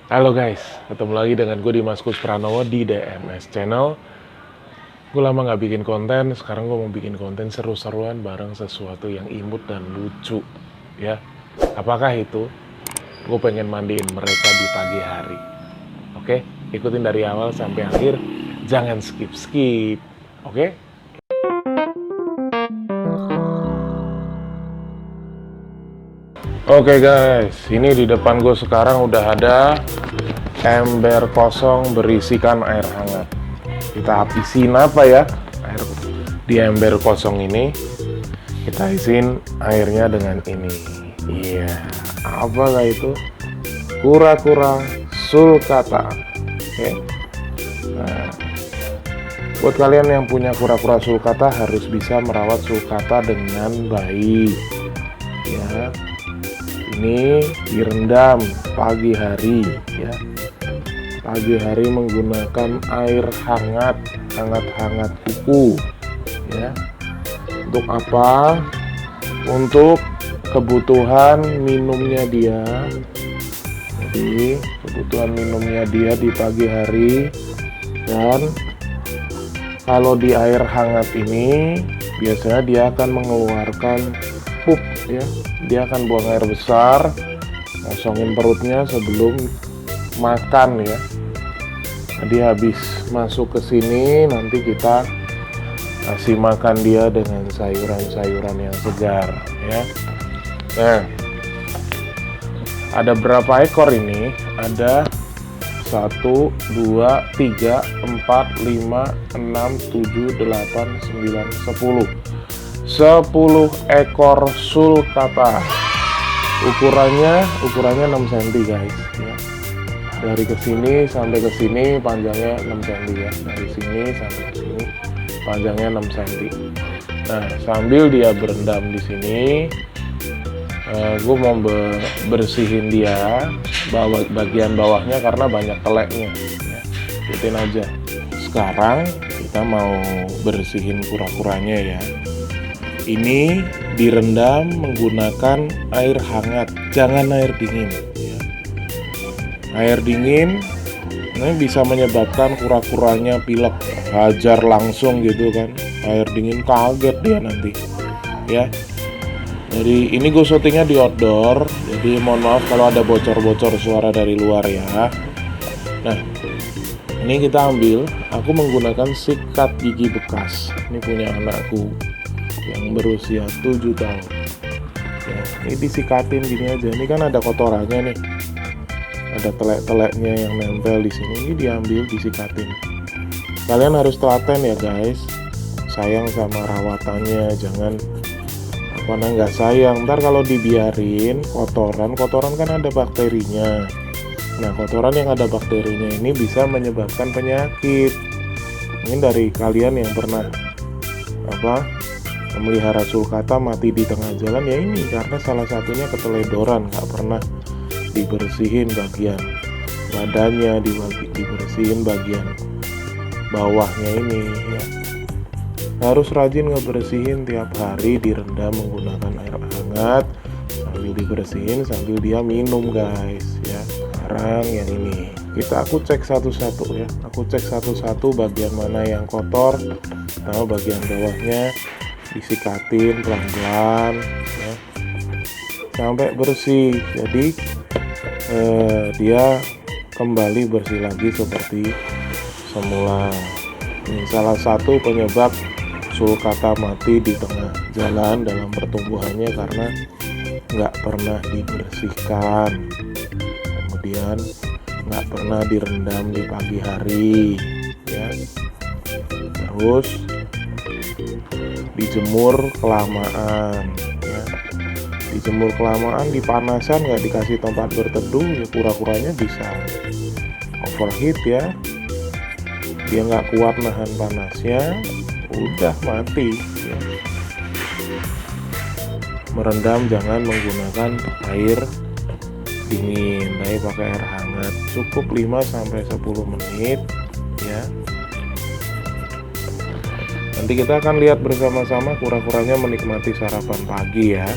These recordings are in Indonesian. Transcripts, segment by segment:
Halo guys, ketemu lagi dengan gue Dimaskus Pranowo di DMS Channel. Gue lama gak bikin konten, sekarang gue mau bikin konten seru-seruan bareng sesuatu yang imut dan lucu. Ya, apakah itu? Gue pengen mandiin mereka di pagi hari. Oke, ikutin dari awal sampai akhir, jangan skip-skip. Oke? Oke guys, ini di depan gue sekarang udah ada ember kosong berisikan air hangat. Kita isiin apa ya? Air di ember kosong ini kita isiin airnya dengan ini. Iya, apa itu? Kura-kura sulcata. Oke. Nah, buat kalian yang punya kura-kura sulcata harus bisa merawat sulcata dengan baik. Ya. Ini direndam pagi hari ya. Pagi hari menggunakan air hangat kuku ya. Untuk apa? Untuk kebutuhan minumnya dia. Jadi kebutuhan minumnya dia di pagi hari. Dan kalau di air hangat ini biasanya dia akan mengeluarkan pup ya. Dia akan buang air besar, kosongin perutnya sebelum makan ya. Jadi habis masuk ke sini nanti kita kasih makan dia dengan sayuran-sayuran yang segar ya. Nah, ada berapa ekor ini? Ada 1, 2, 3, 4, 5, 6, 7, 8, 9, 10 ekor sulcata. Ukurannya 6 cm guys ya. Dari kesini sampai ke sini panjangnya 6 cm ya. Dari sini sampai ke sini panjangnya 6 cm. Nah, sambil dia berendam di sini, gue mau bersihin dia bagian bawahnya karena banyak teleknya ya. Ikutin aja. Sekarang kita mau bersihin kura-kuranya ya. Ini direndam menggunakan air hangat, jangan air dingin ya. Air dingin ini bisa menyebabkan kura-kuranya pilek, hajar langsung gitu kan. Air dingin kaget dia nanti ya. Jadi ini gue syutingnya di outdoor, jadi mohon maaf kalau ada bocor-bocor suara dari luar ya. Nah, ini kita ambil, aku menggunakan sikat gigi bekas. Ini punya anakku yang berusia 7 tahun ya. Ini disikatin gini aja. Ini kan ada kotorannya nih, ada telek-teleknya yang nempel di sini. Ini diambil, disikatin. Kalian harus telaten ya guys, sayang sama rawatannya, jangan nggak sayang. Ntar kalau dibiarin kotoran kan ada bakterinya. Nah, kotoran yang ada bakterinya ini bisa menyebabkan penyakit. Mungkin dari kalian yang pernah memelihara sulcata mati di tengah jalan ya, ini karena salah satunya keteledoran, nggak pernah dibersihin bagian badannya, dibersihin bagian bawahnya ini ya. Harus rajin ngebersihin tiap hari, direndam menggunakan air hangat sambil dibersihin sambil dia minum guys ya. Sekarang yang ini aku cek satu-satu ya. Aku cek satu-satu bagian mana yang kotor, sama bagian bawahnya disikatin pelan-pelan ya, sampai bersih. Jadi dia kembali bersih lagi seperti semula. Ini salah satu penyebab sulcata mati di tengah jalan dalam pertumbuhannya karena nggak pernah dibersihkan, kemudian nggak pernah direndam di pagi hari ya. Terus dijemur kelamaan ya. Dijemur kelamaan, dipanasan, nggak dikasih tempat berteduh ya, kura-kuranya bisa overheat ya. Dia nggak kuat nahan panasnya, udah mati ya. Merendam jangan menggunakan air dingin, tapi pakai air hangat. Cukup 5-10 menit ya. Nanti kita akan lihat bersama-sama kura-kuranya menikmati sarapan pagi ya.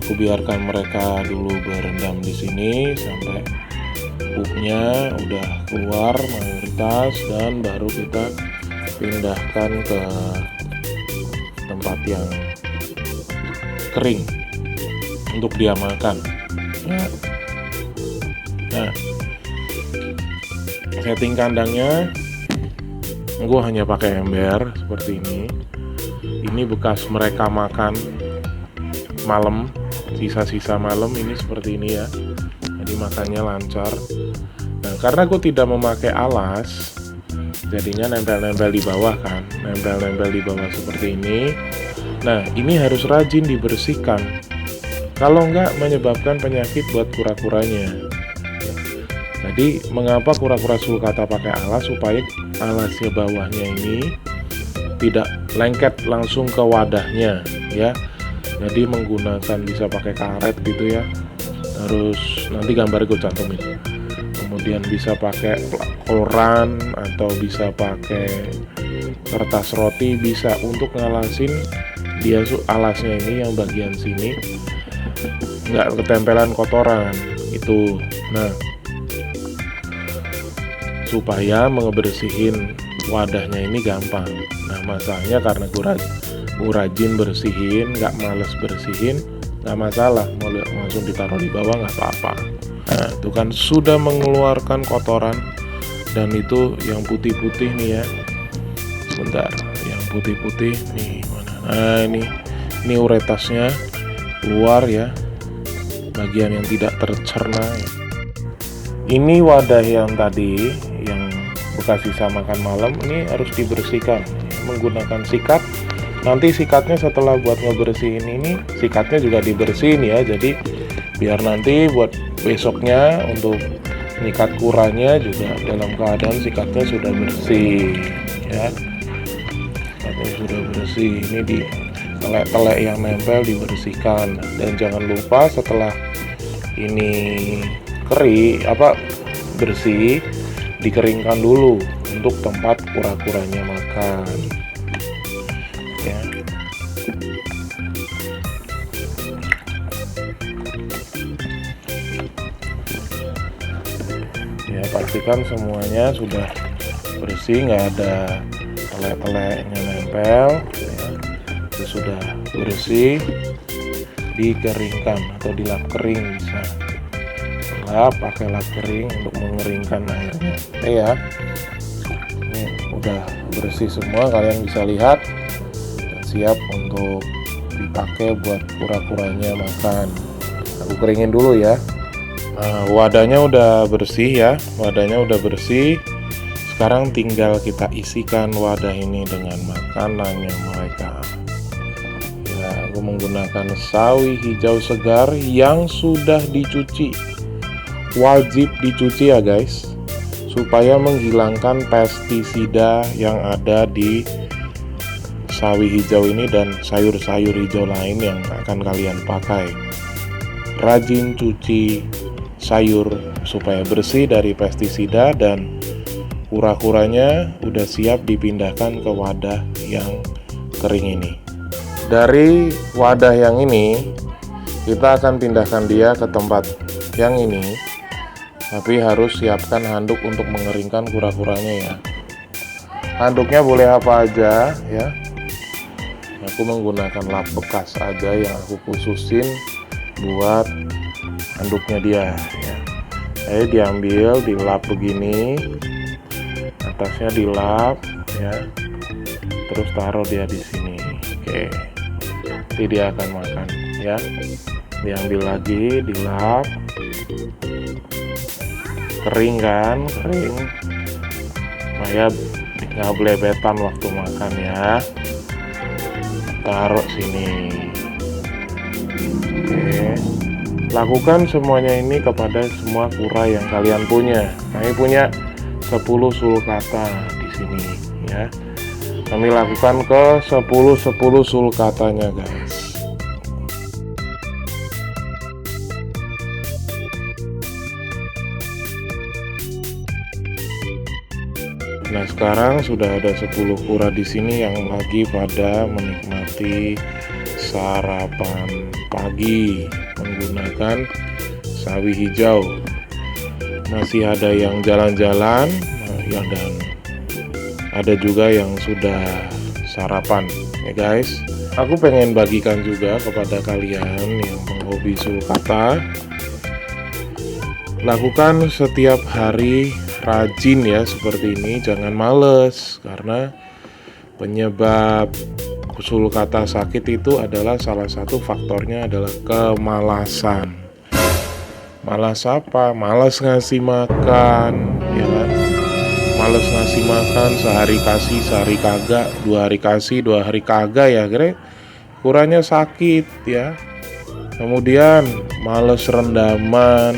Aku biarkan mereka dulu berendam di sini sampai pupnya udah keluar mayoritas, dan baru kita pindahkan ke tempat yang kering untuk dia makan. Nah, setting kandangnya gue hanya pakai ember seperti ini. Ini bekas mereka makan malam, sisa-sisa malam ini seperti ini ya. Jadi makannya lancar. Nah, karena gue tidak memakai alas, jadinya nempel-nempel di bawah kan, nempel-nempel di bawah seperti ini. Nah, ini harus rajin dibersihkan. Kalau enggak menyebabkan penyakit buat kura-kuranya. Jadi mengapa kura-kura sulcata pakai alas? Supaya alasnya bawahnya ini tidak lengket langsung ke wadahnya ya. Jadi menggunakan bisa pakai karet gitu ya. Terus nanti gambar gue cantumin. Kemudian bisa pakai koran atau bisa pakai kertas roti, bisa untuk ngalasin dia alasnya ini yang bagian sini nggak ketempelan kotoran itu. Nah, supaya ngebersihin wadahnya ini gampang. Nah, masalahnya karena gue rajin bersihin, nggak males bersihin, nggak masalah, mau langsung ditaruh di bawah nggak apa-apa. Nah, itu kan sudah mengeluarkan kotoran, dan itu yang putih-putih nih ya. Sebentar, yang putih-putih nih mana? Nah, ini uretasnya keluar ya, bagian yang tidak tercerna. Ini wadah yang tadi yang bekas sisa makan malam, ini harus dibersihkan menggunakan sikat. Nanti sikatnya setelah buat ngebersihin ini, sikatnya juga dibersihin ya. Jadi biar nanti buat besoknya untuk nyikat kuranya juga dalam keadaan sikatnya sudah bersih ya. Sikatnya sudah bersih. Ini di telek-telek yang nempel dibersihkan, dan jangan lupa setelah ini bersih, dikeringkan dulu untuk tempat kura-kuranya makan ya. Ya, pastikan semuanya sudah bersih, nggak ada telek-teleknya nempel ya. Itu sudah bersih, dikeringkan atau dilap kering, bisa pakai lap kering untuk mengeringkan airnya ya. Ini udah bersih semua, kalian bisa lihat, dan siap untuk dipakai buat kura-kuranya makan. Aku keringin dulu ya. Nah, wadahnya udah bersih ya, wadahnya udah bersih. Sekarang tinggal kita isikan wadah ini dengan makanannya mereka ya. Aku menggunakan sawi hijau segar yang sudah dicuci. Wajib dicuci ya guys, supaya menghilangkan pestisida yang ada di sawi hijau ini dan sayur-sayur hijau lain yang akan kalian pakai. Rajin cuci sayur supaya bersih dari pestisida, dan kura-kuranya udah siap dipindahkan ke wadah yang kering ini. Dari wadah yang ini kita akan pindahkan dia ke tempat yang ini. Tapi harus siapkan handuk untuk mengeringkan kura-kuranya ya. Handuknya boleh apa aja ya. Aku menggunakan lap bekas aja yang aku khususin buat handuknya dia ya. Jadi diambil, dilap begini, atasnya dilap ya. Terus taruh dia di sini. Oke. Nanti dia akan makan ya. Diambil lagi, dilap. Kering kan, kering supaya nggak belebetan waktu makan ya. Taruh sini. Oke, lakukan semuanya ini kepada semua kura yang kalian punya. Kami punya 10 sulcata di sini ya. Kami lakukan ke 10 sulcatanya guys. Nah, sekarang sudah ada 10 kura di sini yang lagi pada menikmati sarapan pagi menggunakan sawi hijau. Masih ada yang jalan-jalan ya, dan ada juga yang sudah sarapan ya guys. Aku pengen bagikan juga kepada kalian yang penghobi sulcata, lakukan setiap hari rajin ya seperti ini, jangan males, karena penyebab sulcata sakit itu adalah salah satu faktornya adalah kemalasan. Malas apa? Malas ngasih makan, ya kan? Malas ngasih makan, sehari kasih, sehari kagak, 2 hari kasih, 2 hari kagak ya, kira kurangnya sakit ya. Kemudian malas rendaman,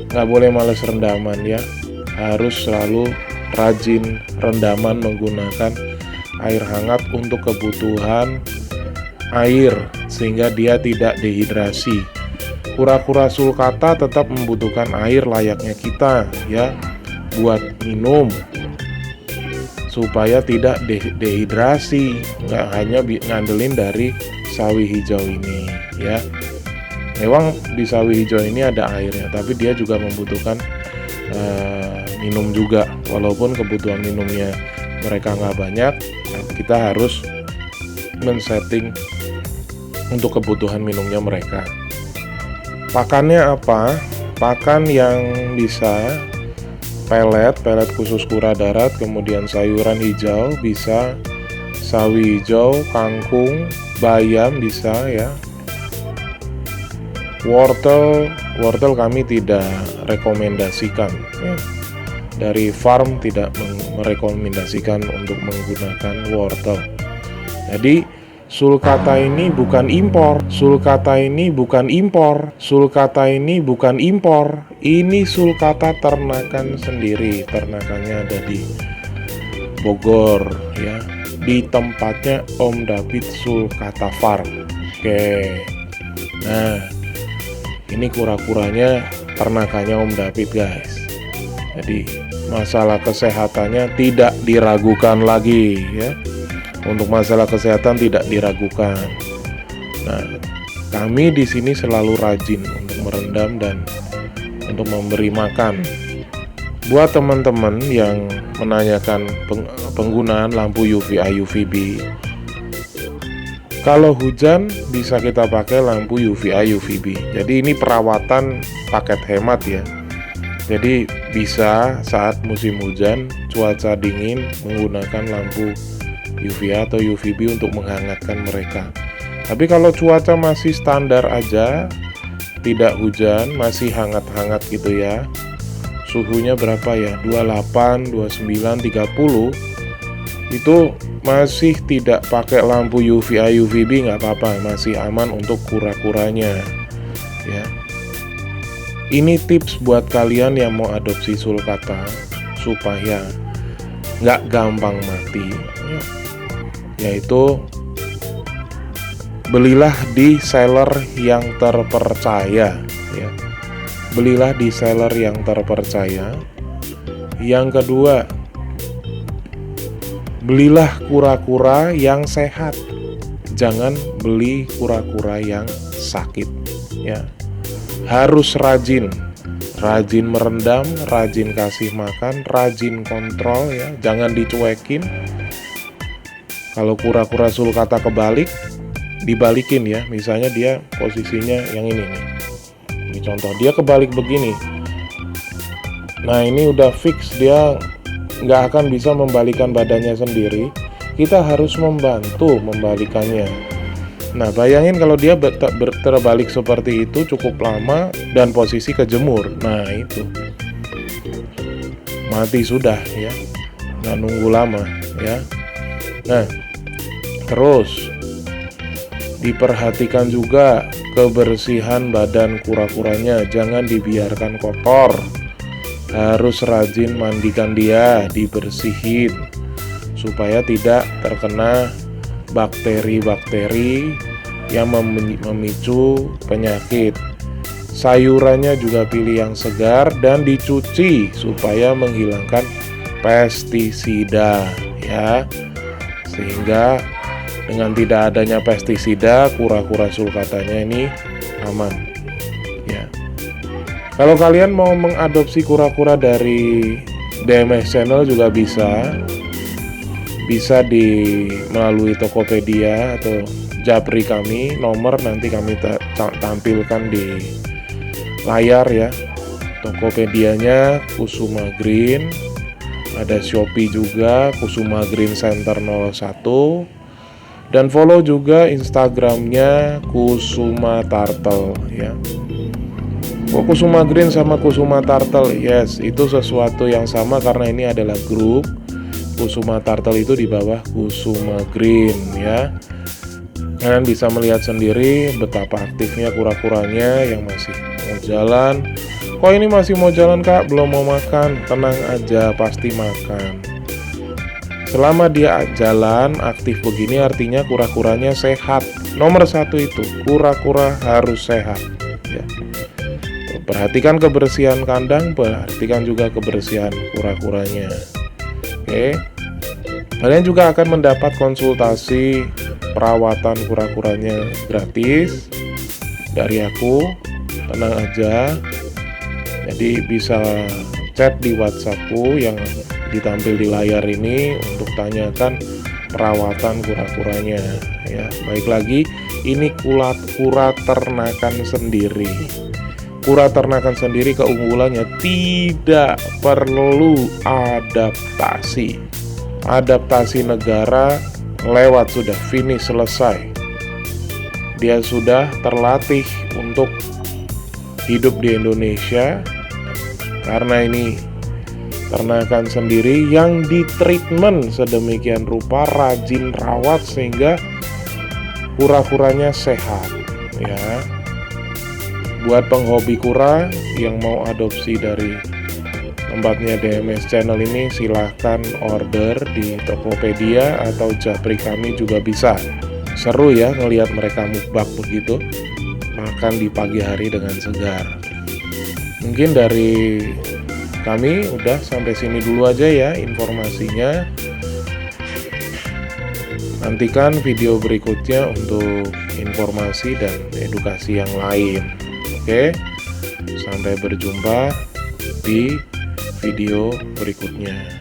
nggak boleh malas rendaman ya, harus selalu rajin rendaman menggunakan air hangat untuk kebutuhan air sehingga dia tidak dehidrasi. Kura-kura sulcata tetap membutuhkan air layaknya kita ya, buat minum supaya tidak dehidrasi. Nggak hanya ngandelin dari sawi hijau ini ya. Memang di sawi hijau ini ada airnya, tapi dia juga membutuhkan minum juga. Walaupun kebutuhan minumnya mereka nggak banyak, kita harus men-setting untuk kebutuhan minumnya mereka. Pakannya apa? Pakan yang bisa pelet khusus kura darat, kemudian sayuran hijau, bisa sawi hijau, kangkung, bayam bisa ya. Wortel kami tidak rekomendasikan ya. Dari farm tidak merekomendasikan untuk menggunakan wortel. Jadi sulcata ini bukan impor. Sulcata ini bukan impor. Sulcata ini bukan impor. Ini sulcata ternakan sendiri. Ternakannya ada di Bogor ya, di tempatnya Om David Sulcata Farm. Oke. Nah, ini kura-kuranya ternakannya Om David guys. Jadi masalah kesehatannya tidak diragukan lagi ya. Untuk masalah kesehatan tidak diragukan. Nah, kami di sini selalu rajin untuk merendam dan untuk memberi makan. Buat teman-teman yang menanyakan penggunaan lampu UVA UVB, kalau hujan bisa kita pakai lampu UVA UVB. Jadi ini perawatan paket hemat ya. Jadi bisa saat musim hujan, cuaca dingin, menggunakan lampu UVA atau UVB untuk menghangatkan mereka. Tapi kalau cuaca masih standar aja, tidak hujan, masih hangat-hangat gitu ya, suhunya berapa ya, 28, 29, 30, itu masih tidak pakai lampu UVA UVB nggak apa-apa, masih aman untuk kura-kuranya ya. Ini tips buat kalian yang mau adopsi sulcata supaya nggak gampang mati ya. Yaitu belilah di seller yang terpercaya ya. Belilah di seller yang terpercaya. Yang kedua, belilah kura-kura yang sehat. Jangan beli kura-kura yang sakit ya. Harus rajin merendam, rajin kasih makan, rajin kontrol ya, jangan dicuekin. Kalau kura-kura sulcata kebalik, dibalikin ya. Misalnya dia posisinya yang ini nih. Ini contoh, dia kebalik begini. Nah ini udah fix, dia nggak akan bisa membalikan badannya sendiri. Kita harus membantu membalikannya. Nah bayangin kalau dia terbalik seperti itu cukup lama dan posisi kejemur. Nah itu mati sudah ya, nggak nunggu lama ya. Nah terus diperhatikan juga kebersihan badan kura-kuranya, jangan dibiarkan kotor. Harus rajin mandikan dia, dibersihin supaya tidak terkena bakteri-bakteri yang memicu penyakit. Sayurannya juga pilih yang segar dan dicuci supaya menghilangkan pestisida ya, sehingga Dengan tidak adanya pestisida, kura-kura sulcatanya ini aman ya. Kalau kalian mau mengadopsi kura-kura dari DMS Channel juga bisa melalui Tokopedia atau Japri kami. Nomor nanti kami tampilkan di layar ya. Tokopedianya Kusuma Green, ada Shopee juga Kusuma Green Center 01, dan follow juga Instagramnya Kusuma Turtle ya. Kusuma Green sama Kusuma Turtle, yes, itu sesuatu yang sama karena ini adalah grup. Kusuma Turtle itu di bawah Kusuma Green ya. Kalian bisa melihat sendiri betapa aktifnya kura-kuranya yang masih mau jalan. Kok ini masih mau jalan kak? Belum mau makan? Tenang aja, pasti makan. Selama dia jalan aktif begini artinya kura-kuranya sehat. Nomor satu itu, kura-kura harus sehat ya. Perhatikan kebersihan kandang, perhatikan juga kebersihan kura-kuranya. Oke. Kalian juga akan mendapat konsultasi perawatan kura-kuranya gratis dari aku. Tenang aja. Jadi bisa chat di WhatsAppku yang ditampil di layar ini untuk tanyakan perawatan kura-kuranya ya. Baik lagi, ini kura ternakan sendiri. Kura ternakan sendiri keunggulannya tidak perlu adaptasi. Adaptasi negara lewat, sudah finish, selesai. Dia sudah terlatih untuk hidup di Indonesia karena ini ternakan sendiri yang ditreatment sedemikian rupa, rajin rawat sehingga kura-kuranya sehat ya. Buat penghobi kura yang mau adopsi dari tempatnya DMS Channel ini, silahkan order di Tokopedia atau Japri kami juga bisa. Seru ya ngelihat mereka mukbang begitu, makan di pagi hari dengan segar. Mungkin dari kami udah sampai sini dulu aja ya informasinya. Nantikan video berikutnya untuk informasi dan edukasi yang lain. Oke, sampai berjumpa di video berikutnya.